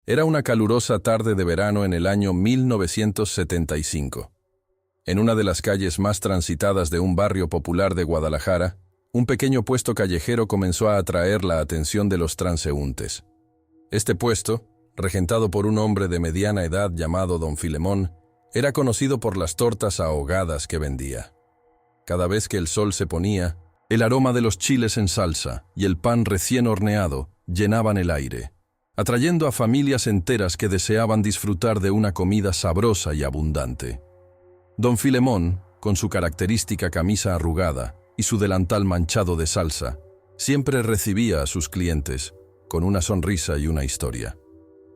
Era una calurosa tarde de verano en el año 1975. En una de las calles más transitadas de un barrio popular de Guadalajara, un pequeño puesto callejero comenzó a atraer la atención de los transeúntes. Este puesto, regentado por un hombre de mediana edad llamado Don Filemón, era conocido por las tortas ahogadas que vendía. Cada vez que el sol se ponía, el aroma de los chiles en salsa y el pan recién horneado llenaban el aire, atrayendo a familias enteras que deseaban disfrutar de una comida sabrosa y abundante. Don Filemón, con su característica camisa arrugada y su delantal manchado de salsa, siempre recibía a sus clientes con una sonrisa y una historia.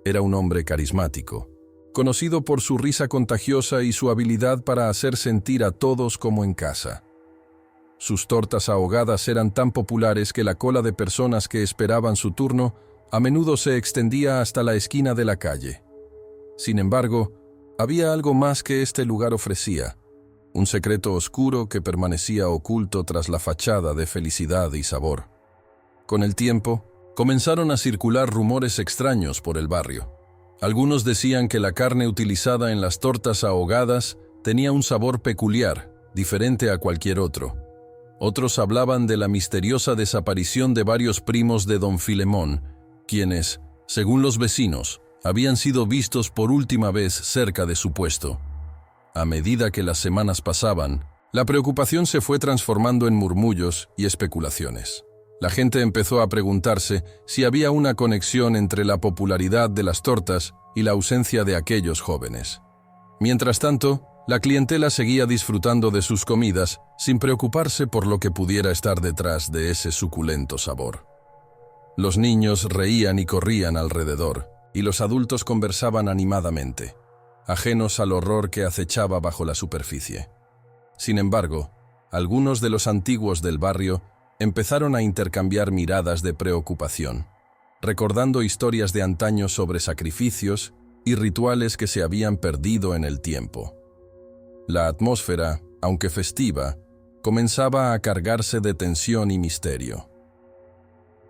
Era un hombre carismático, conocido por su risa contagiosa y su habilidad para hacer sentir a todos como en casa. Sus tortas ahogadas eran tan populares que la cola de personas que esperaban su turno a menudo se extendía hasta la esquina de la calle. Sin embargo, había algo más que este lugar ofrecía, un secreto oscuro que permanecía oculto tras la fachada de felicidad y sabor. Con el tiempo, comenzaron a circular rumores extraños por el barrio. Algunos decían que la carne utilizada en las tortas ahogadas tenía un sabor peculiar, diferente a cualquier otro. Otros hablaban de la misteriosa desaparición de varios primos de Don Filemón, quienes, según los vecinos, habían sido vistos por última vez cerca de su puesto. A medida que las semanas pasaban, la preocupación se fue transformando en murmullos y especulaciones. La gente empezó a preguntarse si había una conexión entre la popularidad de las tortas y la ausencia de aquellos jóvenes. Mientras tanto, la clientela seguía disfrutando de sus comidas sin preocuparse por lo que pudiera estar detrás de ese suculento sabor. Los niños reían y corrían alrededor, y los adultos conversaban animadamente, ajenos al horror que acechaba bajo la superficie. Sin embargo, algunos de los antiguos del barrio empezaron a intercambiar miradas de preocupación, recordando historias de antaño sobre sacrificios y rituales que se habían perdido en el tiempo. La atmósfera, aunque festiva, comenzaba a cargarse de tensión y misterio.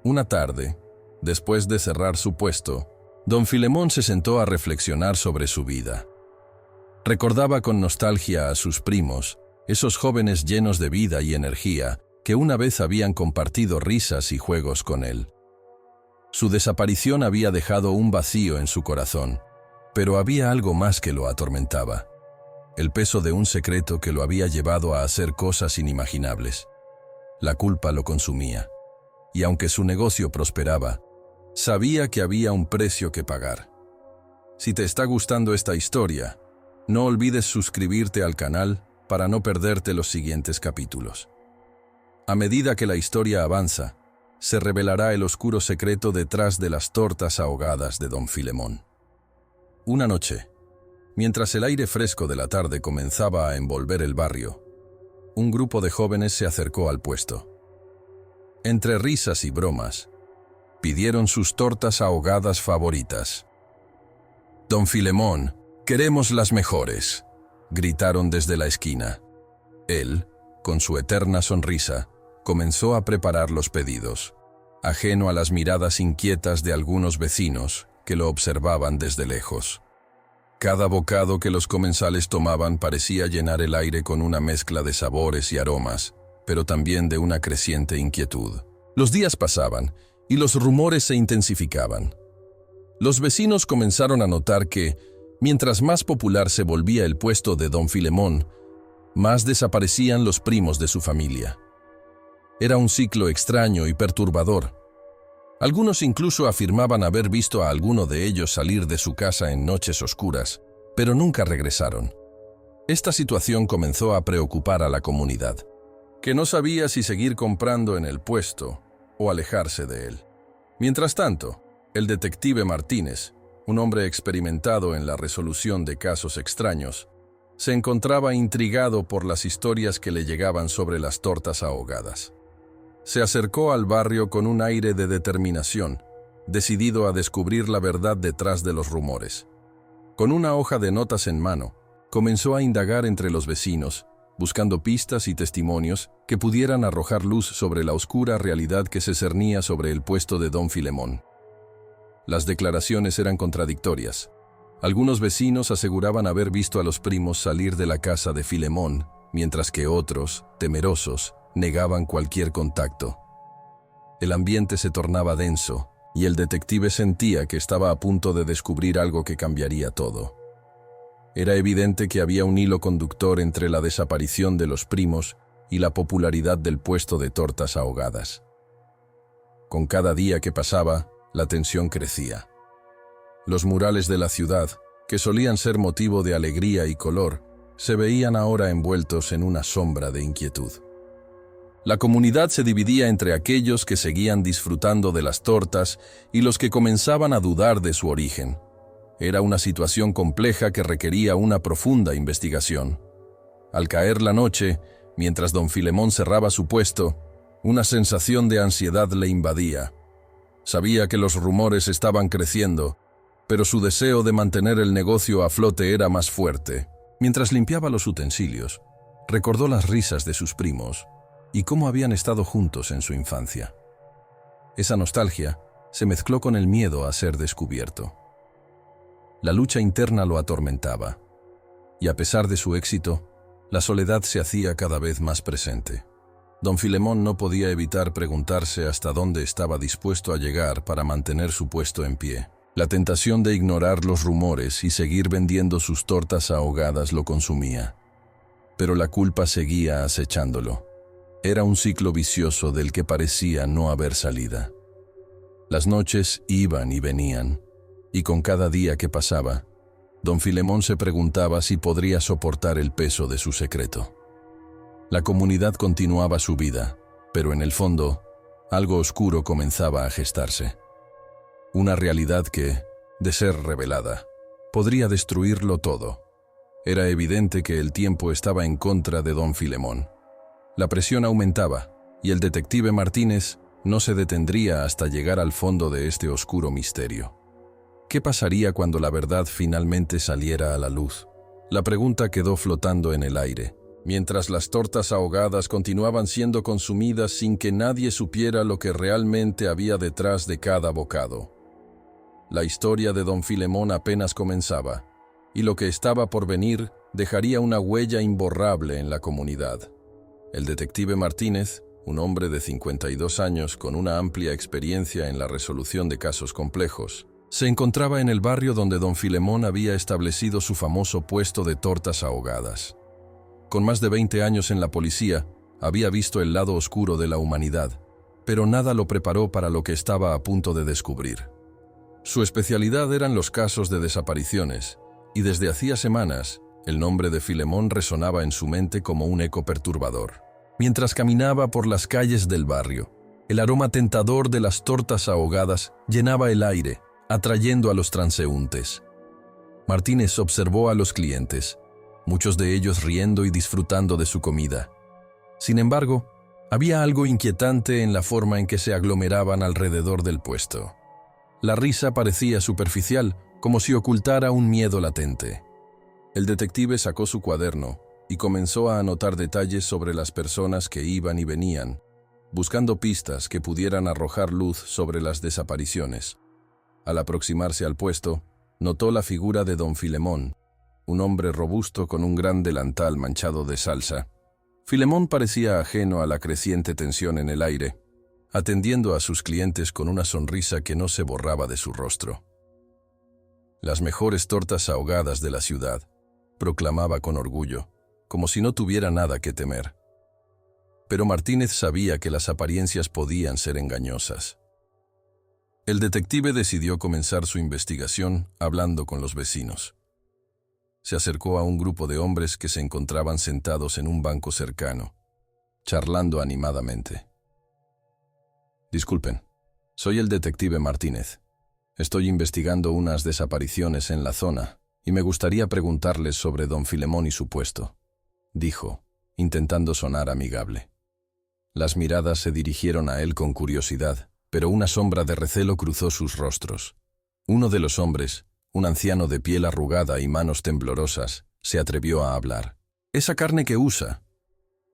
Una tarde, después de cerrar su puesto, Don Filemón se sentó a reflexionar sobre su vida. Recordaba con nostalgia a sus primos, esos jóvenes llenos de vida y energía que una vez habían compartido risas y juegos con él. Su desaparición había dejado un vacío en su corazón, pero había algo más que lo atormentaba: el peso de un secreto que lo había llevado a hacer cosas inimaginables. La culpa lo consumía, y aunque su negocio prosperaba, sabía que había un precio que pagar. Si te está gustando esta historia, no olvides suscribirte al canal para no perderte los siguientes capítulos. A medida que la historia avanza, se revelará el oscuro secreto detrás de las tortas ahogadas de Don Filemón. Una noche, mientras el aire fresco de la tarde comenzaba a envolver el barrio, un grupo de jóvenes se acercó al puesto. Entre risas y bromas, pidieron sus tortas ahogadas favoritas. «Don Filemón, queremos las mejores», gritaron desde la esquina. Él, con su eterna sonrisa, comenzó a preparar los pedidos, ajeno a las miradas inquietas de algunos vecinos que lo observaban desde lejos. Cada bocado que los comensales tomaban parecía llenar el aire con una mezcla de sabores y aromas, pero también de una creciente inquietud. Los días pasaban y los rumores se intensificaban. Los vecinos comenzaron a notar que, mientras más popular se volvía el puesto de Don Filemón, más desaparecían los primos de su familia. Era un ciclo extraño y perturbador. Algunos incluso afirmaban haber visto a alguno de ellos salir de su casa en noches oscuras, pero nunca regresaron. Esta situación comenzó a preocupar a la comunidad, que no sabía si seguir comprando en el puesto o alejarse de él. Mientras tanto, el detective Martínez, un hombre experimentado en la resolución de casos extraños, se encontraba intrigado por las historias que le llegaban sobre las tortas ahogadas. Se acercó al barrio con un aire de determinación, decidido a descubrir la verdad detrás de los rumores. Con una hoja de notas en mano, comenzó a indagar entre los vecinos, buscando pistas y testimonios que pudieran arrojar luz sobre la oscura realidad que se cernía sobre el puesto de Don Filemón. Las declaraciones eran contradictorias. Algunos vecinos aseguraban haber visto a los primos salir de la casa de Filemón, mientras que otros, temerosos, negaban cualquier contacto. El ambiente se tornaba denso, y el detective sentía que estaba a punto de descubrir algo que cambiaría todo. Era evidente que había un hilo conductor entre la desaparición de los primos y la popularidad del puesto de tortas ahogadas. Con cada día que pasaba, la tensión crecía. Los murales de la ciudad, que solían ser motivo de alegría y color, se veían ahora envueltos en una sombra de inquietud. La comunidad se dividía entre aquellos que seguían disfrutando de las tortas y los que comenzaban a dudar de su origen. Era una situación compleja que requería una profunda investigación. Al caer la noche, mientras don Filemón cerraba su puesto, una sensación de ansiedad le invadía. Sabía que los rumores estaban creciendo, pero su deseo de mantener el negocio a flote era más fuerte. Mientras limpiaba los utensilios, recordó las risas de sus primos y cómo habían estado juntos en su infancia. Esa nostalgia se mezcló con el miedo a ser descubierto. La lucha interna lo atormentaba, y a pesar de su éxito, la soledad se hacía cada vez más presente. Don Filemón no podía evitar preguntarse hasta dónde estaba dispuesto a llegar para mantener su puesto en pie. La tentación de ignorar los rumores y seguir vendiendo sus tortas ahogadas lo consumía. Pero la culpa seguía acechándolo. Era un ciclo vicioso del que parecía no haber salida. Las noches iban y venían, y con cada día que pasaba, don Filemón se preguntaba si podría soportar el peso de su secreto. La comunidad continuaba su vida, pero en el fondo, algo oscuro comenzaba a gestarse. Una realidad que, de ser revelada, podría destruirlo todo. Era evidente que el tiempo estaba en contra de don Filemón. La presión aumentaba, y el detective Martínez no se detendría hasta llegar al fondo de este oscuro misterio. ¿Qué pasaría cuando la verdad finalmente saliera a la luz? La pregunta quedó flotando en el aire, mientras las tortas ahogadas continuaban siendo consumidas sin que nadie supiera lo que realmente había detrás de cada bocado. La historia de don Filemón apenas comenzaba, y lo que estaba por venir dejaría una huella imborrable en la comunidad. El detective Martínez, un hombre de 52 años con una amplia experiencia en la resolución de casos complejos, se encontraba en el barrio donde don Filemón había establecido su famoso puesto de tortas ahogadas. Con más de 20 años en la policía, había visto el lado oscuro de la humanidad, pero nada lo preparó para lo que estaba a punto de descubrir. Su especialidad eran los casos de desapariciones, y desde hacía semanas, el nombre de Filemón resonaba en su mente como un eco perturbador. Mientras caminaba por las calles del barrio, el aroma tentador de las tortas ahogadas llenaba el aire, atrayendo a los transeúntes. Martínez observó a los clientes, muchos de ellos riendo y disfrutando de su comida. Sin embargo, había algo inquietante en la forma en que se aglomeraban alrededor del puesto. La risa parecía superficial, como si ocultara un miedo latente. El detective sacó su cuaderno y comenzó a anotar detalles sobre las personas que iban y venían, buscando pistas que pudieran arrojar luz sobre las desapariciones. Al aproximarse al puesto, notó la figura de don Filemón, un hombre robusto con un gran delantal manchado de salsa. Filemón parecía ajeno a la creciente tensión en el aire, atendiendo a sus clientes con una sonrisa que no se borraba de su rostro. Las mejores tortas ahogadas de la ciudad, proclamaba con orgullo, como si no tuviera nada que temer. Pero Martínez sabía que las apariencias podían ser engañosas. El detective decidió comenzar su investigación hablando con los vecinos. Se acercó a un grupo de hombres que se encontraban sentados en un banco cercano, charlando animadamente. Disculpen, soy el detective Martínez. Estoy investigando unas desapariciones en la zona y me gustaría preguntarles sobre don Filemón y su puesto, dijo, intentando sonar amigable. Las miradas se dirigieron a él con curiosidad, pero una sombra de recelo cruzó sus rostros. Uno de los hombres, un anciano de piel arrugada y manos temblorosas, se atrevió a hablar. Esa carne que usa,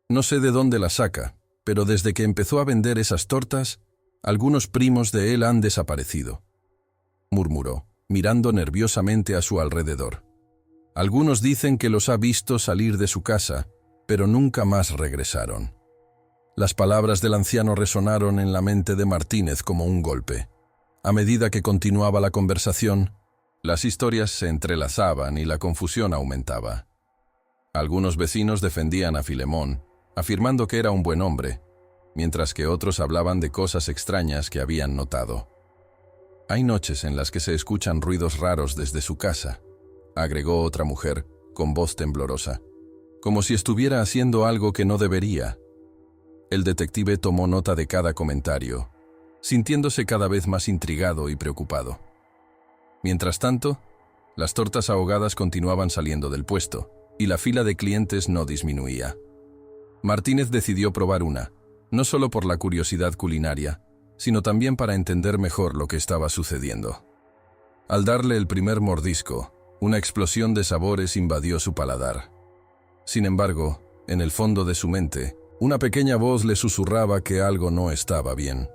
no sé de dónde la saca, pero desde que empezó a vender esas tortas, algunos primos de él han desaparecido. murmuró, mirando nerviosamente a su alrededor. Algunos dicen que los ha visto salir de su casa, pero nunca más regresaron. Las palabras del anciano resonaron en la mente de Martínez como un golpe. A medida que continuaba la conversación, las historias se entrelazaban y la confusión aumentaba. Algunos vecinos defendían a Filemón, afirmando que era un buen hombre, mientras que otros hablaban de cosas extrañas que habían notado. Hay noches en las que se escuchan ruidos raros desde su casa, agregó otra mujer, con voz temblorosa, como si estuviera haciendo algo que no debería. El detective tomó nota de cada comentario, sintiéndose cada vez más intrigado y preocupado. Mientras tanto, las tortas ahogadas continuaban saliendo del puesto, y la fila de clientes no disminuía. Martínez decidió probar una, no solo por la curiosidad culinaria, sino también para entender mejor lo que estaba sucediendo. Al darle el primer mordisco, una explosión de sabores invadió su paladar. Sin embargo, en el fondo de su mente, una pequeña voz le susurraba que algo no estaba bien.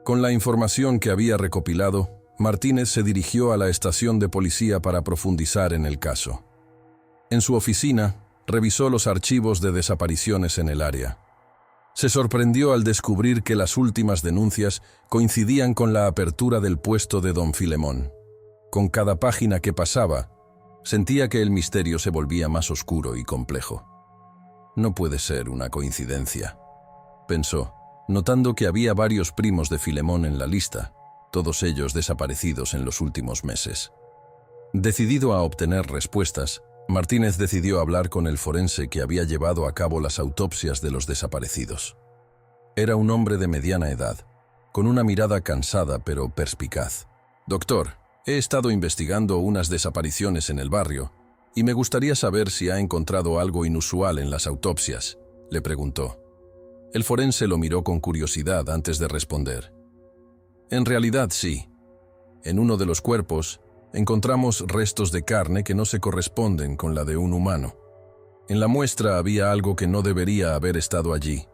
Con la información que había recopilado, Martínez se dirigió a la estación de policía para profundizar en el caso. En su oficina, revisó los archivos de desapariciones en el área. Se sorprendió al descubrir que las últimas denuncias coincidían con la apertura del puesto de don Filemón. Con cada página que pasaba, sentía que el misterio se volvía más oscuro y complejo. No puede ser una coincidencia, pensó, notando que había varios primos de Filemón en la lista, todos ellos desaparecidos en los últimos meses. Decidido a obtener respuestas, Martínez decidió hablar con el forense que había llevado a cabo las autopsias de los desaparecidos. Era un hombre de mediana edad, con una mirada cansada pero perspicaz. «Doctor, he estado investigando unas desapariciones en el barrio y me gustaría saber si ha encontrado algo inusual en las autopsias», le preguntó. El forense lo miró con curiosidad antes de responder. «En realidad sí. En uno de los cuerpos encontramos restos de carne que no se corresponden con la de un humano. En la muestra había algo que no debería haber estado allí»,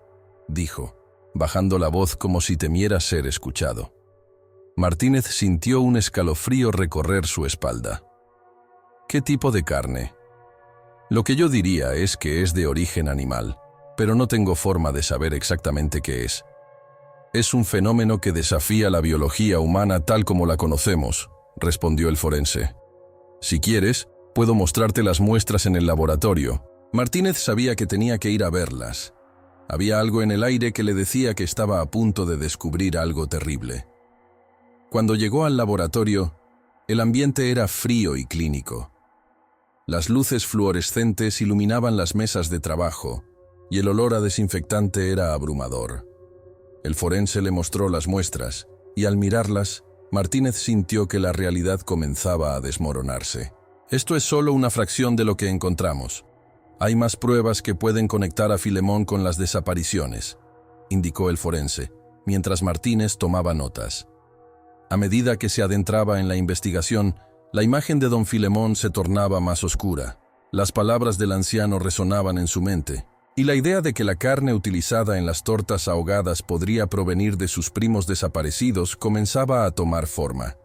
dijo, bajando la voz como si temiera ser escuchado. Martínez sintió un escalofrío recorrer su espalda. «¿Qué tipo de carne?» «Lo que yo diría es que es de origen animal, pero no tengo forma de saber exactamente qué es. Es un fenómeno que desafía la biología humana tal como la conocemos», respondió el forense. «Si quieres, puedo mostrarte las muestras en el laboratorio». Martínez sabía que tenía que ir a verlas. Había algo en el aire que le decía que estaba a punto de descubrir algo terrible. Cuando llegó al laboratorio, el ambiente era frío y clínico. Las luces fluorescentes iluminaban las mesas de trabajo, y el olor a desinfectante era abrumador. El forense le mostró las muestras, y al mirarlas, Martínez sintió que la realidad comenzaba a desmoronarse. «Esto es solo una fracción de lo que encontramos. Hay más pruebas que pueden conectar a Filemón con las desapariciones», indicó el forense, mientras Martínez tomaba notas. A medida que se adentraba en la investigación, la imagen de don Filemón se tornaba más oscura. Las palabras del anciano resonaban en su mente, y la idea de que la carne utilizada en las tortas ahogadas podría provenir de sus primos desaparecidos comenzaba a tomar forma.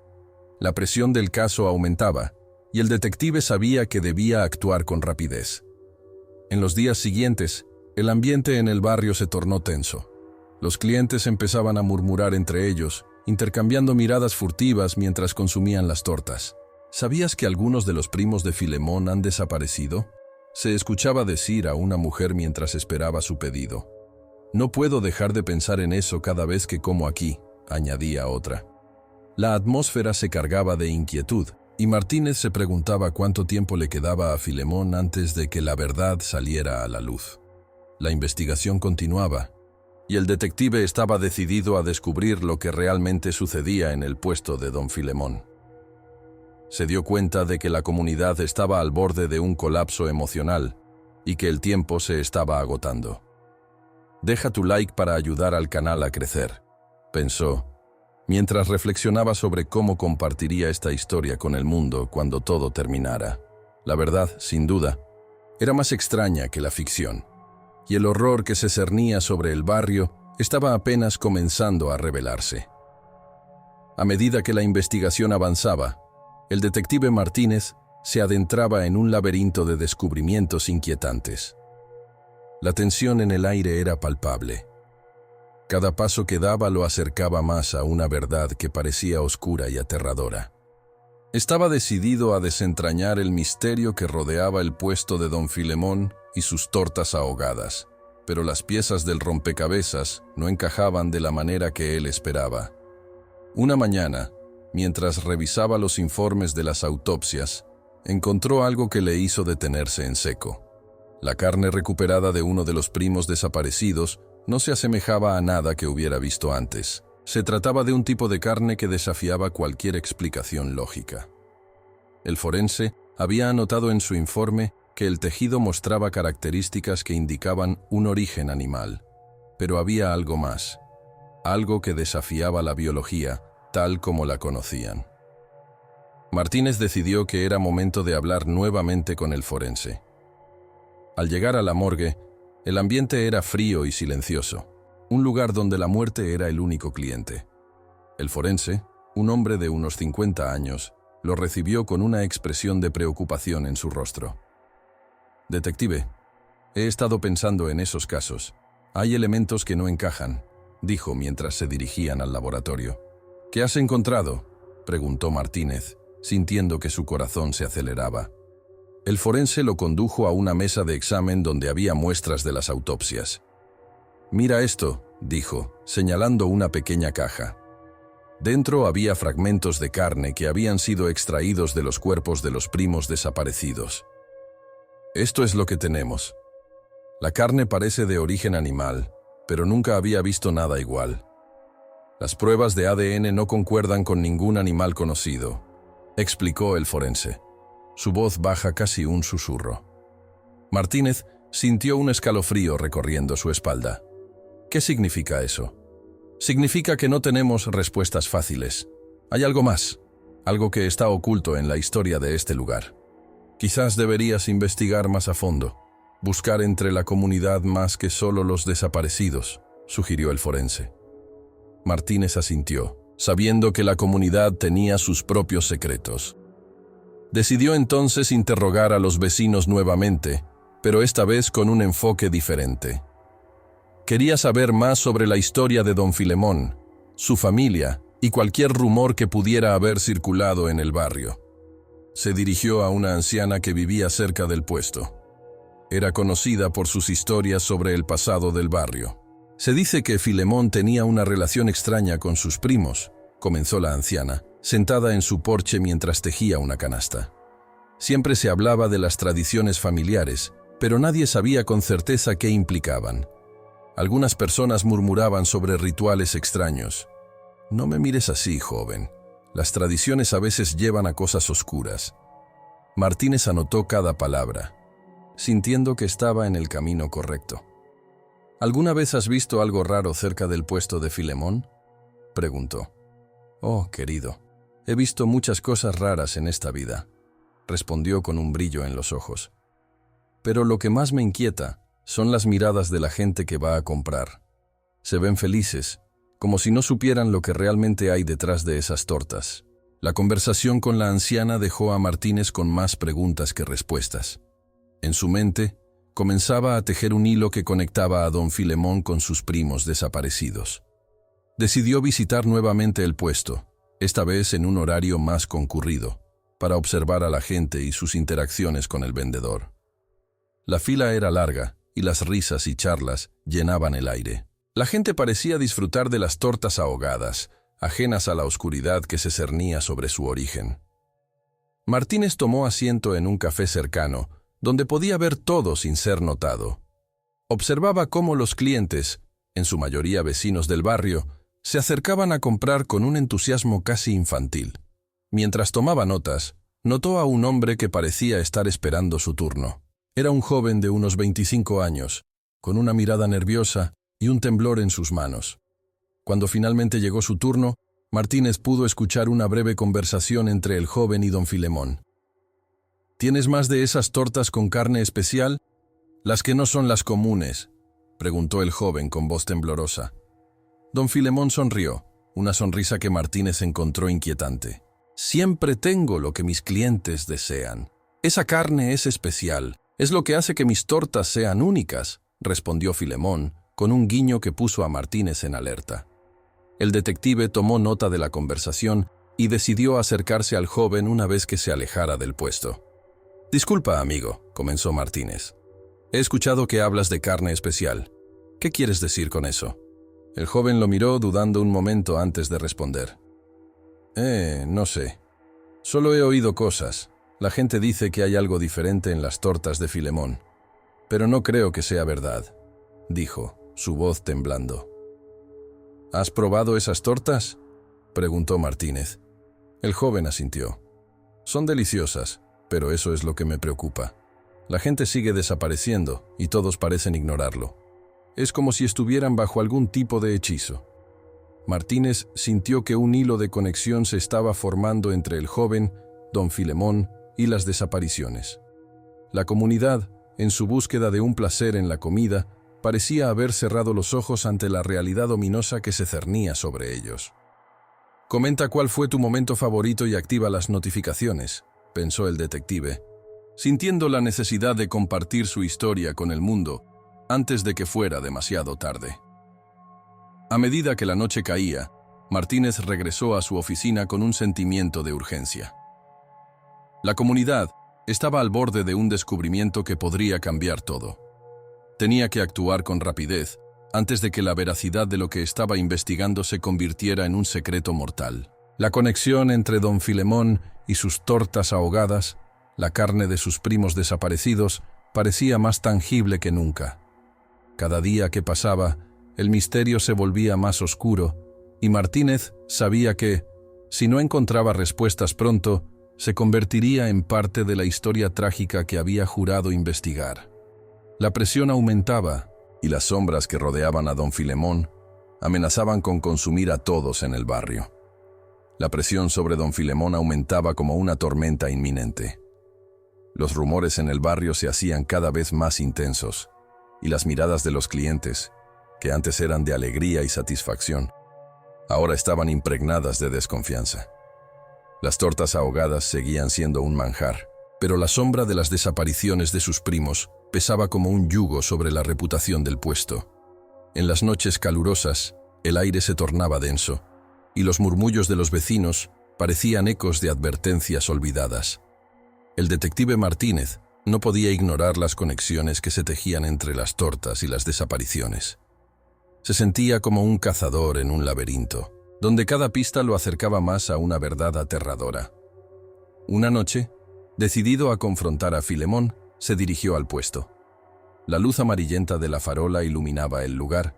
La presión del caso aumentaba, y el detective sabía que debía actuar con rapidez. En los días siguientes, el ambiente en el barrio se tornó tenso. Los clientes empezaban a murmurar entre ellos, intercambiando miradas furtivas mientras consumían las tortas. «¿Sabías que algunos de los primos de Filemón han desaparecido?», se escuchaba decir a una mujer mientras esperaba su pedido. «No puedo dejar de pensar en eso cada vez que como aquí», añadía otra. La atmósfera se cargaba de inquietud, y Martínez se preguntaba cuánto tiempo le quedaba a Filemón antes de que la verdad saliera a la luz. La investigación continuaba, y el detective estaba decidido a descubrir lo que realmente sucedía en el puesto de don Filemón. Se dio cuenta de que la comunidad estaba al borde de un colapso emocional y que el tiempo se estaba agotando. «Deja tu like para ayudar al canal a crecer», pensó, mientras reflexionaba sobre cómo compartiría esta historia con el mundo cuando todo terminara. La verdad, sin duda, era más extraña que la ficción, y el horror que se cernía sobre el barrio estaba apenas comenzando a revelarse. A medida que la investigación avanzaba, el detective Martínez se adentraba en un laberinto de descubrimientos inquietantes. La tensión en el aire era palpable. Cada paso que daba lo acercaba más a una verdad que parecía oscura y aterradora. Estaba decidido a desentrañar el misterio que rodeaba el puesto de don Filemón y sus tortas ahogadas, pero las piezas del rompecabezas no encajaban de la manera que él esperaba. Una mañana, mientras revisaba los informes de las autopsias, encontró algo que le hizo detenerse en seco. La carne recuperada de uno de los primos desaparecidos no se asemejaba a nada que hubiera visto antes. Se trataba de un tipo de carne que desafiaba cualquier explicación lógica. El forense había anotado en su informe que el tejido mostraba características que indicaban un origen animal. Pero había algo más, algo que desafiaba la biología, tal como la conocían. Martínez decidió que era momento de hablar nuevamente con el forense. Al llegar a la morgue, el ambiente era frío y silencioso, un lugar donde la muerte era el único cliente. El forense, un hombre de unos 50 años, lo recibió con una expresión de preocupación en su rostro. «Detective, he estado pensando en esos casos. Hay elementos que no encajan», dijo mientras se dirigían al laboratorio. «¿Qué has encontrado?», preguntó Martínez, sintiendo que su corazón se aceleraba. El forense lo condujo a una mesa de examen donde había muestras de las autopsias. «Mira esto», dijo, señalando una pequeña caja. Dentro había fragmentos de carne que habían sido extraídos de los cuerpos de los primos desaparecidos. «Esto es lo que tenemos. La carne parece de origen animal, pero nunca había visto nada igual. Las pruebas de ADN no concuerdan con ningún animal conocido», explicó el forense. Su voz baja casi un susurro. Martínez sintió un escalofrío recorriendo su espalda. ¿Qué significa eso? Significa que no tenemos respuestas fáciles. Hay algo más, algo que está oculto en la historia de este lugar. Quizás deberías investigar más a fondo, buscar entre la comunidad más que solo los desaparecidos, sugirió el forense. Martínez asintió, sabiendo que la comunidad tenía sus propios secretos. Decidió entonces interrogar a los vecinos nuevamente, pero esta vez con un enfoque diferente. Quería saber más sobre la historia de don Filemón, su familia y cualquier rumor que pudiera haber circulado en el barrio. Se dirigió a una anciana que vivía cerca del puesto. Era conocida por sus historias sobre el pasado del barrio. «Se dice que Filemón tenía una relación extraña con sus primos», comenzó la anciana, sentada en su porche mientras tejía una canasta. Siempre se hablaba de las tradiciones familiares, pero nadie sabía con certeza qué implicaban. Algunas personas murmuraban sobre rituales extraños. «No me mires así, joven. Las tradiciones a veces llevan a cosas oscuras». Martínez anotó cada palabra, sintiendo que estaba en el camino correcto. «¿Alguna vez has visto algo raro cerca del puesto de Filemón?», preguntó. «Oh, querido, he visto muchas cosas raras en esta vida», respondió con un brillo en los ojos. «Pero lo que más me inquieta son las miradas de la gente que va a comprar. Se ven felices, como si no supieran lo que realmente hay detrás de esas tortas». La conversación con la anciana dejó a Martínez con más preguntas que respuestas. En su mente, comenzaba a tejer un hilo que conectaba a don Filemón con sus primos desaparecidos. Decidió visitar nuevamente el puesto, esta vez en un horario más concurrido, para observar a la gente y sus interacciones con el vendedor. La fila era larga y las risas y charlas llenaban el aire. La gente parecía disfrutar de las tortas ahogadas, ajenas a la oscuridad que se cernía sobre su origen. Martínez tomó asiento en un café cercano, donde podía ver todo sin ser notado. Observaba cómo los clientes, en su mayoría vecinos del barrio, se acercaban a comprar con un entusiasmo casi infantil. Mientras tomaba notas, notó a un hombre que parecía estar esperando su turno. Era un joven de unos 25 años, con una mirada nerviosa y un temblor en sus manos. Cuando finalmente llegó su turno, Martínez pudo escuchar una breve conversación entre el joven y don Filemón. «¿Tienes más de esas tortas con carne especial? Las que no son las comunes», preguntó el joven con voz temblorosa. Don Filemón sonrió, una sonrisa que Martínez encontró inquietante. Siempre tengo lo que mis clientes desean. Esa carne es especial, es lo que hace que mis tortas sean únicas, respondió Filemón, con un guiño que puso a Martínez en alerta. El detective tomó nota de la conversación y decidió acercarse al joven una vez que se alejara del puesto. «Disculpa, amigo», comenzó Martínez. «He escuchado que hablas de carne especial. ¿Qué quieres decir con eso?» El joven lo miró dudando un momento antes de responder. No sé. Solo he oído cosas. La gente dice que hay algo diferente en las tortas de Filemón. Pero no creo que sea verdad», dijo, su voz temblando. «¿Has probado esas tortas?», preguntó Martínez. El joven asintió. «Son deliciosas, pero eso es lo que me preocupa. La gente sigue desapareciendo y todos parecen ignorarlo. Es como si estuvieran bajo algún tipo de hechizo». Martínez sintió que un hilo de conexión se estaba formando entre el joven, don Filemón, y las desapariciones. La comunidad, en su búsqueda de un placer en la comida, parecía haber cerrado los ojos ante la realidad ominosa que se cernía sobre ellos. «Comenta cuál fue tu momento favorito y activa las notificaciones», pensó el detective, sintiendo la necesidad de compartir su historia con el mundo antes de que fuera demasiado tarde. A medida que la noche caía, Martínez regresó a su oficina con un sentimiento de urgencia. La comunidad estaba al borde de un descubrimiento que podría cambiar todo. Tenía que actuar con rapidez antes de que la veracidad de lo que estaba investigando se convirtiera en un secreto mortal. La conexión entre don Filemón y sus tortas ahogadas, la carne de sus primos desaparecidos, parecía más tangible que nunca. Cada día que pasaba, el misterio se volvía más oscuro, y Martínez sabía que, si no encontraba respuestas pronto, se convertiría en parte de la historia trágica que había jurado investigar. La presión aumentaba, y las sombras que rodeaban a don Filemón amenazaban con consumir a todos en el barrio. La presión sobre don Filemón aumentaba como una tormenta inminente. Los rumores en el barrio se hacían cada vez más intensos, y las miradas de los clientes, que antes eran de alegría y satisfacción, ahora estaban impregnadas de desconfianza. Las tortas ahogadas seguían siendo un manjar, pero la sombra de las desapariciones de sus primos pesaba como un yugo sobre la reputación del puesto. En las noches calurosas, el aire se tornaba denso, y los murmullos de los vecinos parecían ecos de advertencias olvidadas. El detective Martínez no podía ignorar las conexiones que se tejían entre las tortas y las desapariciones. Se sentía como un cazador en un laberinto, donde cada pista lo acercaba más a una verdad aterradora. Una noche, decidido a confrontar a Filemón, se dirigió al puesto. La luz amarillenta de la farola iluminaba el lugar,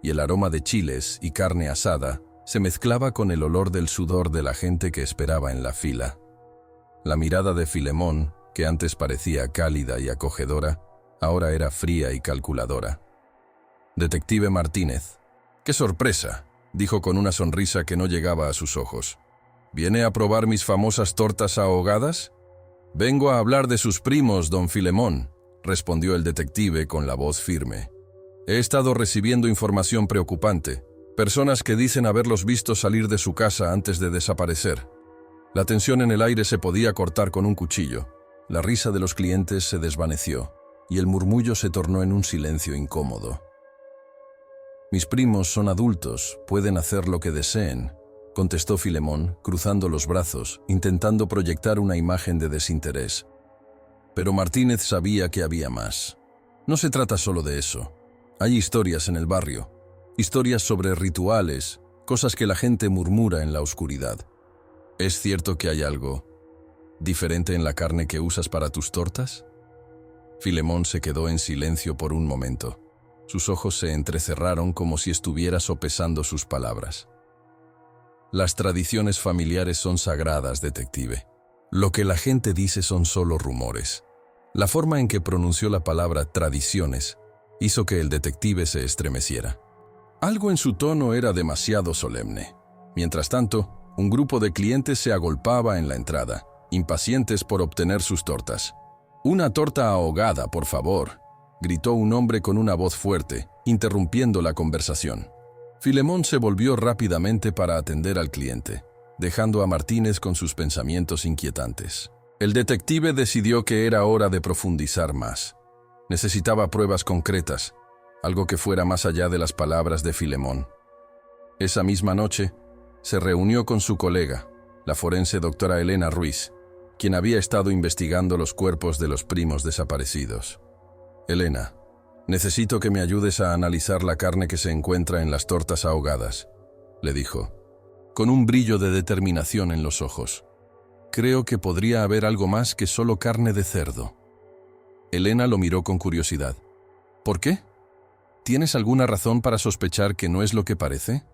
y el aroma de chiles y carne asada se mezclaba con el olor del sudor de la gente que esperaba en la fila. La mirada de Filemón, que antes parecía cálida y acogedora, ahora era fría y calculadora. «Detective Martínez». «¡Qué sorpresa!», dijo con una sonrisa que no llegaba a sus ojos. «¿Viene a probar mis famosas tortas ahogadas?». «Vengo a hablar de sus primos, don Filemón», respondió el detective con la voz firme. «He estado recibiendo información preocupante, personas que dicen haberlos visto salir de su casa antes de desaparecer». La tensión en el aire se podía cortar con un cuchillo. La risa de los clientes se desvaneció, y el murmullo se tornó en un silencio incómodo. «Mis primos son adultos, pueden hacer lo que deseen», contestó Filemón, cruzando los brazos, intentando proyectar una imagen de desinterés. Pero Martínez sabía que había más. No se trata solo de eso. Hay historias en el barrio, historias sobre rituales, cosas que la gente murmura en la oscuridad. ¿Es cierto que hay algo diferente en la carne que usas para tus tortas? Filemón se quedó en silencio por un momento. Sus ojos se entrecerraron como si estuviera sopesando sus palabras. «Las tradiciones familiares son sagradas, detective. Lo que la gente dice son solo rumores». La forma en que pronunció la palabra tradiciones hizo que el detective se estremeciera. Algo en su tono era demasiado solemne. Mientras tanto, un grupo de clientes se agolpaba en la entrada, impacientes por obtener sus tortas. «Una torta ahogada, por favor», gritó un hombre con una voz fuerte, interrumpiendo la conversación. Filemón se volvió rápidamente para atender al cliente, dejando a Martínez con sus pensamientos inquietantes. El detective decidió que era hora de profundizar más. Necesitaba pruebas concretas, algo que fuera más allá de las palabras de Filemón. Esa misma noche, se reunió con su colega, la forense doctora Elena Ruiz, quien había estado investigando los cuerpos de los primos desaparecidos. Elena, necesito que me ayudes a analizar la carne que se encuentra en las tortas ahogadas, le dijo, con un brillo de determinación en los ojos. Creo que podría haber algo más que solo carne de cerdo. Elena lo miró con curiosidad. ¿Por qué? ¿Tienes alguna razón para sospechar que no es lo que parece?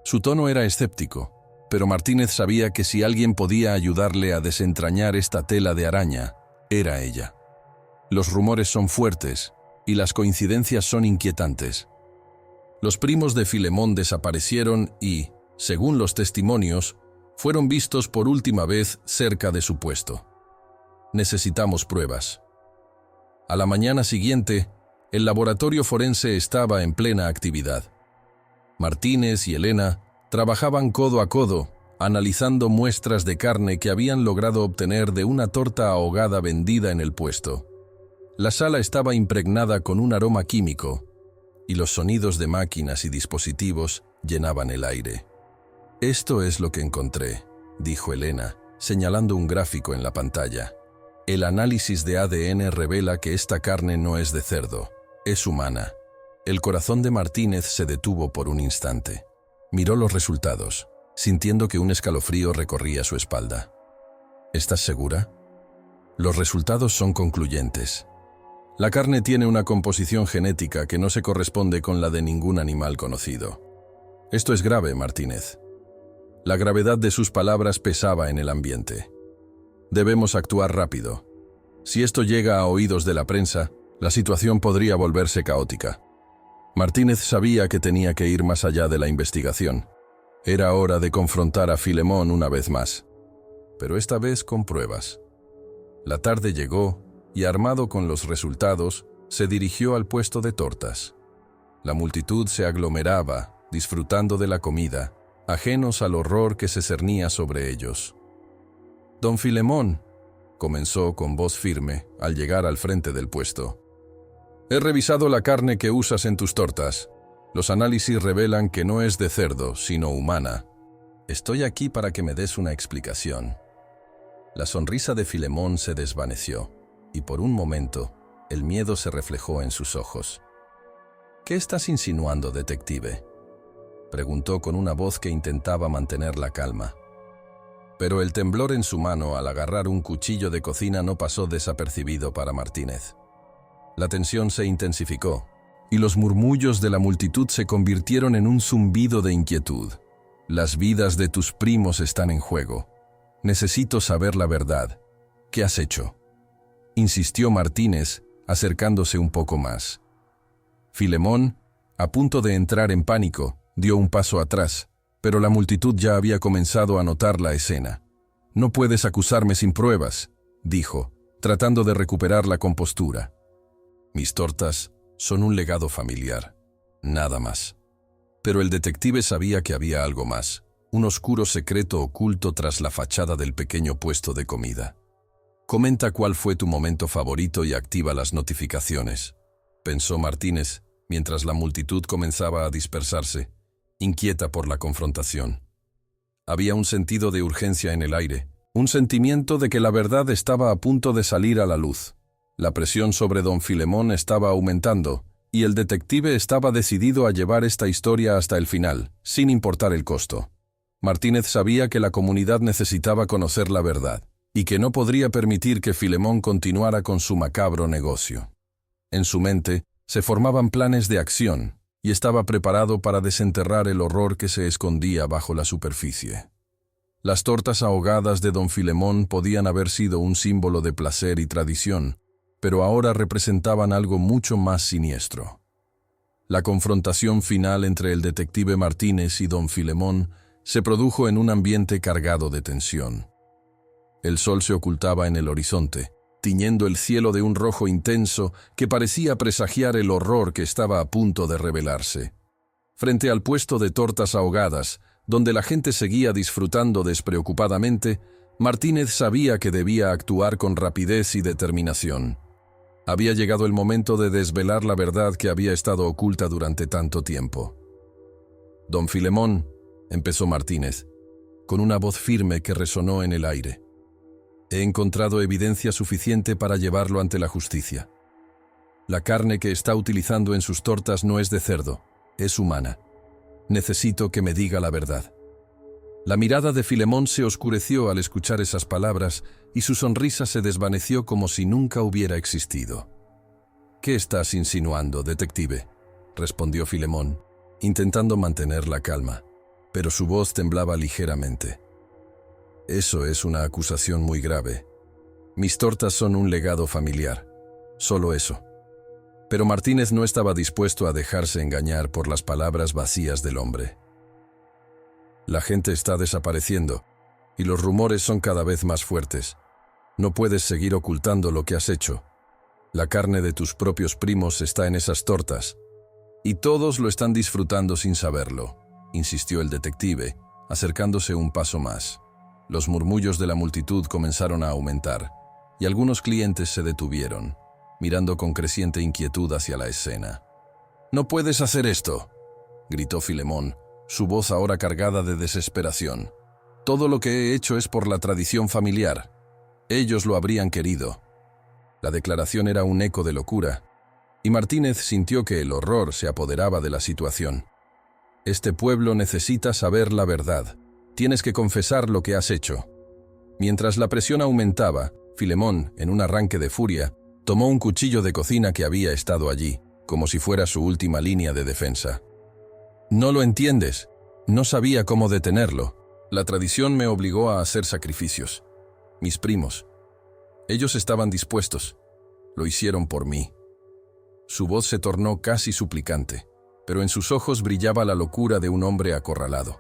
Su tono era escéptico, pero Martínez sabía que si alguien podía ayudarle a desentrañar esta tela de araña, era ella. Los rumores son fuertes y las coincidencias son inquietantes. Los primos de Filemón desaparecieron y, según los testimonios, fueron vistos por última vez cerca de su puesto. Necesitamos pruebas. A la mañana siguiente, el laboratorio forense estaba en plena actividad. Martínez y Elena trabajaban codo a codo, analizando muestras de carne que habían logrado obtener de una torta ahogada vendida en el puesto. La sala estaba impregnada con un aroma químico, y los sonidos de máquinas y dispositivos llenaban el aire. «Esto es lo que encontré», dijo Elena, señalando un gráfico en la pantalla. «El análisis de ADN revela que esta carne no es de cerdo, es humana». El corazón de Martínez se detuvo por un instante. Miró los resultados, sintiendo que un escalofrío recorría su espalda. «¿Estás segura?» «Los resultados son concluyentes. La carne tiene una composición genética que no se corresponde con la de ningún animal conocido. Esto es grave, Martínez». La gravedad de sus palabras pesaba en el ambiente. «Debemos actuar rápido. Si esto llega a oídos de la prensa, la situación podría volverse caótica». Martínez sabía que tenía que ir más allá de la investigación. Era hora de confrontar a Filemón una vez más, pero esta vez con pruebas. La tarde llegó y, armado con los resultados, se dirigió al puesto de tortas. La multitud se aglomeraba, disfrutando de la comida, ajenos al horror que se cernía sobre ellos. «Don Filemón», comenzó con voz firme al llegar al frente del puesto. «He revisado la carne que usas en tus tortas. Los análisis revelan que no es de cerdo, sino humana. Estoy aquí para que me des una explicación». La sonrisa de Filemón se desvaneció, y por un momento, el miedo se reflejó en sus ojos. «¿Qué estás insinuando, detective?», preguntó con una voz que intentaba mantener la calma. Pero el temblor en su mano al agarrar un cuchillo de cocina no pasó desapercibido para Martínez. La tensión se intensificó, y los murmullos de la multitud se convirtieron en un zumbido de inquietud. «Las vidas de tus primos están en juego. Necesito saber la verdad. ¿Qué has hecho?», insistió Martínez, acercándose un poco más. Filemón, a punto de entrar en pánico, dio un paso atrás, pero la multitud ya había comenzado a notar la escena. «No puedes acusarme sin pruebas», dijo, tratando de recuperar la compostura. «Mis tortas son un legado familiar, nada más». Pero el detective sabía que había algo más, un oscuro secreto oculto tras la fachada del pequeño puesto de comida. «Comenta cuál fue tu momento favorito y activa las notificaciones», pensó Martínez, mientras la multitud comenzaba a dispersarse, inquieta por la confrontación. Había un sentido de urgencia en el aire, un sentimiento de que la verdad estaba a punto de salir a la luz. La presión sobre don Filemón estaba aumentando, y el detective estaba decidido a llevar esta historia hasta el final, sin importar el costo. Martínez sabía que la comunidad necesitaba conocer la verdad, y que no podría permitir que Filemón continuara con su macabro negocio. En su mente se formaban planes de acción, y estaba preparado para desenterrar el horror que se escondía bajo la superficie. Las tortas ahogadas de don Filemón podían haber sido un símbolo de placer y tradición, pero ahora representaban algo mucho más siniestro. La confrontación final entre el detective Martínez y don Filemón se produjo en un ambiente cargado de tensión. El sol se ocultaba en el horizonte, tiñendo el cielo de un rojo intenso que parecía presagiar el horror que estaba a punto de revelarse. Frente al puesto de tortas ahogadas, donde la gente seguía disfrutando despreocupadamente, Martínez sabía que debía actuar con rapidez y determinación. Había llegado el momento de desvelar la verdad que había estado oculta durante tanto tiempo. «Don Filemón», empezó Martínez, con una voz firme que resonó en el aire. «He encontrado evidencia suficiente para llevarlo ante la justicia. La carne que está utilizando en sus tortas no es de cerdo, es humana. Necesito que me diga la verdad». La mirada de Filemón se oscureció al escuchar esas palabras y su sonrisa se desvaneció como si nunca hubiera existido. «¿Qué estás insinuando, detective?», respondió Filemón, intentando mantener la calma, pero su voz temblaba ligeramente. «Eso es una acusación muy grave. Mis tortas son un legado familiar. Solo eso». Pero Martínez no estaba dispuesto a dejarse engañar por las palabras vacías del hombre. «La gente está desapareciendo, y los rumores son cada vez más fuertes. No puedes seguir ocultando lo que has hecho. La carne de tus propios primos está en esas tortas, y todos lo están disfrutando sin saberlo», insistió el detective, acercándose un paso más. Los murmullos de la multitud comenzaron a aumentar, y algunos clientes se detuvieron, mirando con creciente inquietud hacia la escena. «No puedes hacer esto», gritó Filemón, su voz ahora cargada de desesperación. «Todo lo que he hecho es por la tradición familiar. Ellos lo habrían querido». La declaración era un eco de locura, y Martínez sintió que el horror se apoderaba de la situación. «Este pueblo necesita saber la verdad. Tienes que confesar lo que has hecho». Mientras la presión aumentaba, Filemón, en un arranque de furia, tomó un cuchillo de cocina que había estado allí, como si fuera su última línea de defensa. «No lo entiendes. No sabía cómo detenerlo. La tradición me obligó a hacer sacrificios. Mis primos. Ellos estaban dispuestos. Lo hicieron por mí». Su voz se tornó casi suplicante, pero en sus ojos brillaba la locura de un hombre acorralado.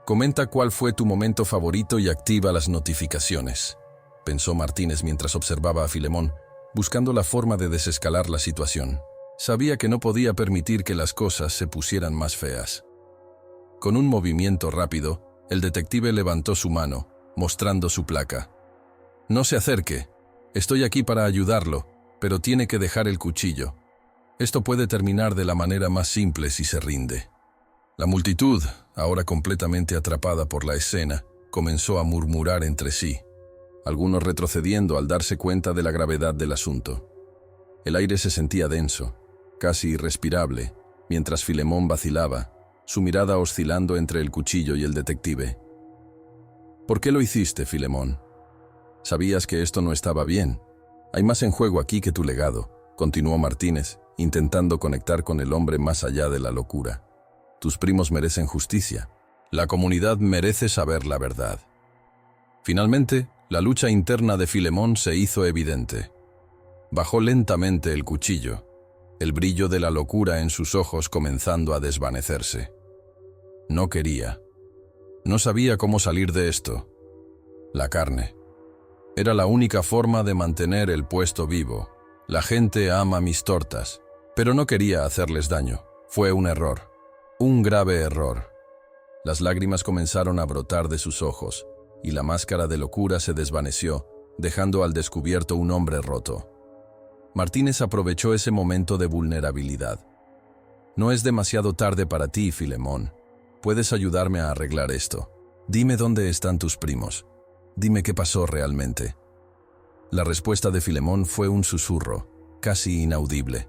«Comenta cuál fue tu momento favorito y activa las notificaciones», pensó Martínez mientras observaba a Filemón, buscando la forma de desescalar la situación. Sabía que no podía permitir que las cosas se pusieran más feas. Con un movimiento rápido, el detective levantó su mano, mostrando su placa. «No se acerque. Estoy aquí para ayudarlo, pero tiene que dejar el cuchillo. Esto puede terminar de la manera más simple si se rinde». La multitud, ahora completamente atrapada por la escena, comenzó a murmurar entre sí, algunos retrocediendo al darse cuenta de la gravedad del asunto. El aire se sentía denso, casi irrespirable, mientras Filemón vacilaba, su mirada oscilando entre el cuchillo y el detective. «¿Por qué lo hiciste, Filemón? Sabías que esto no estaba bien. Hay más en juego aquí que tu legado», continuó Martínez, intentando conectar con el hombre más allá de la locura. «Tus primos merecen justicia. La comunidad merece saber la verdad». Finalmente, la lucha interna de Filemón se hizo evidente. Bajó lentamente el cuchillo, el brillo de la locura en sus ojos comenzando a desvanecerse. No quería. No sabía cómo salir de esto. La carne. Era la única forma de mantener el puesto vivo. La gente ama mis tortas, pero no quería hacerles daño. Fue un error. Un grave error. Las lágrimas comenzaron a brotar de sus ojos, y la máscara de locura se desvaneció, dejando al descubierto un hombre roto. Martínez aprovechó ese momento de vulnerabilidad. «No es demasiado tarde para ti, Filemón. Puedes ayudarme a arreglar esto. Dime dónde están tus primos. Dime qué pasó realmente». La respuesta de Filemón fue un susurro, casi inaudible.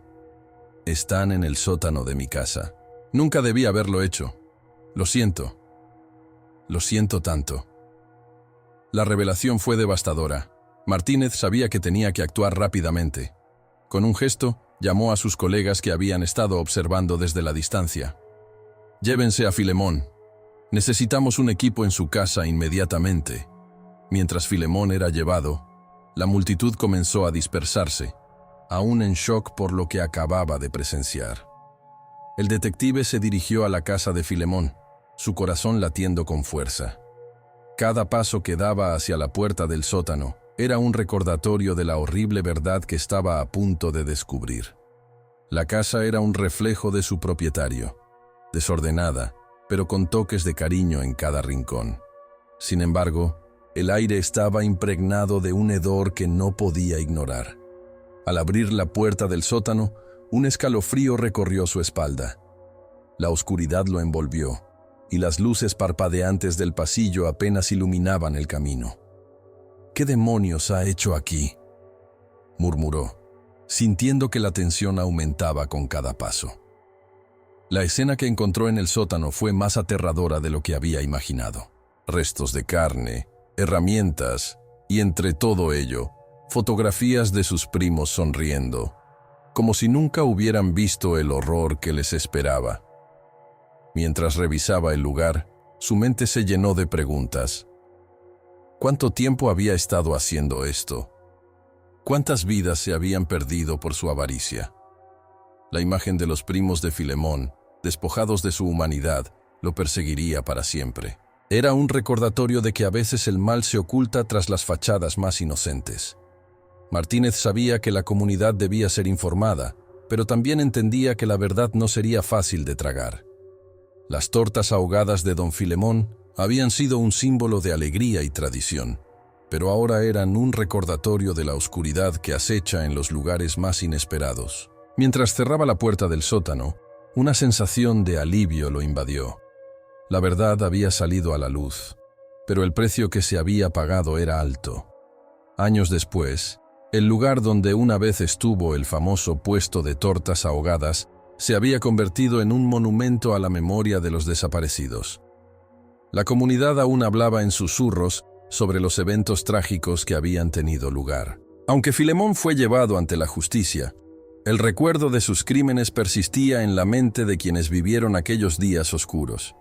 «Están en el sótano de mi casa. Nunca debí haberlo hecho. Lo siento. Lo siento tanto». La revelación fue devastadora. Martínez sabía que tenía que actuar rápidamente. Con un gesto, llamó a sus colegas que habían estado observando desde la distancia. «Llévense a Filemón. Necesitamos un equipo en su casa inmediatamente». Mientras Filemón era llevado, la multitud comenzó a dispersarse, aún en shock por lo que acababa de presenciar. El detective se dirigió a la casa de Filemón, su corazón latiendo con fuerza. Cada paso que daba hacia la puerta del sótano era un recordatorio de la horrible verdad que estaba a punto de descubrir. La casa era un reflejo de su propietario. desordenada, pero con toques de cariño en cada rincón. Sin embargo, el aire estaba impregnado de un hedor que no podía ignorar. Al abrir la puerta del sótano, un escalofrío recorrió su espalda. La oscuridad lo envolvió, y las luces parpadeantes del pasillo apenas iluminaban el camino. «¿Qué demonios ha hecho aquí?», murmuró, sintiendo que la tensión aumentaba con cada paso. La escena que encontró en el sótano fue más aterradora de lo que había imaginado. Restos de carne, herramientas y, entre todo ello, fotografías de sus primos sonriendo, como si nunca hubieran visto el horror que les esperaba. Mientras revisaba el lugar, su mente se llenó de preguntas. ¿Cuánto tiempo había estado haciendo esto? ¿Cuántas vidas se habían perdido por su avaricia? La imagen de los primos de Filemón, despojados de su humanidad, lo perseguiría para siempre. Era un recordatorio de que a veces el mal se oculta tras las fachadas más inocentes. Martínez sabía que la comunidad debía ser informada, pero también entendía que la verdad no sería fácil de tragar. Las tortas ahogadas de don Filemón habían sido un símbolo de alegría y tradición, pero ahora eran un recordatorio de la oscuridad que acecha en los lugares más inesperados. Mientras cerraba la puerta del sótano, una sensación de alivio lo invadió. La verdad había salido a la luz, pero el precio que se había pagado era alto. Años después, el lugar donde una vez estuvo el famoso puesto de tortas ahogadas se había convertido en un monumento a la memoria de los desaparecidos. La comunidad aún hablaba en susurros sobre los eventos trágicos que habían tenido lugar. Aunque Filemón fue llevado ante la justicia, el recuerdo de sus crímenes persistía en la mente de quienes vivieron aquellos días oscuros.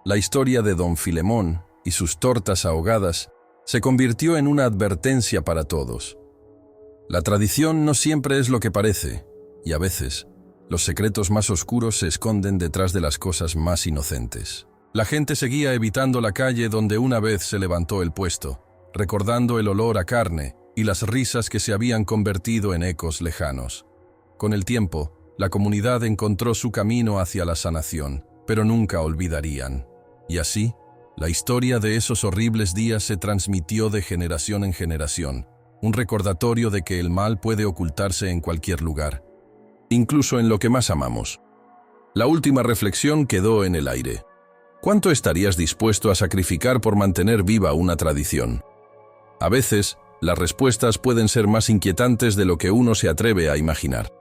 La historia de don Filemón y sus tortas ahogadas se convirtió en una advertencia para todos. La tradición no siempre es lo que parece, y a veces, los secretos más oscuros se esconden detrás de las cosas más inocentes. La gente seguía evitando la calle donde una vez se levantó el puesto, recordando el olor a carne y las risas que se habían convertido en ecos lejanos. Con el tiempo, la comunidad encontró su camino hacia la sanación, pero nunca olvidarían. Y así, la historia de esos horribles días se transmitió de generación en generación, un recordatorio de que el mal puede ocultarse en cualquier lugar, incluso en lo que más amamos. La última reflexión quedó en el aire. ¿Cuánto estarías dispuesto a sacrificar por mantener viva una tradición? A veces, las respuestas pueden ser más inquietantes de lo que uno se atreve a imaginar.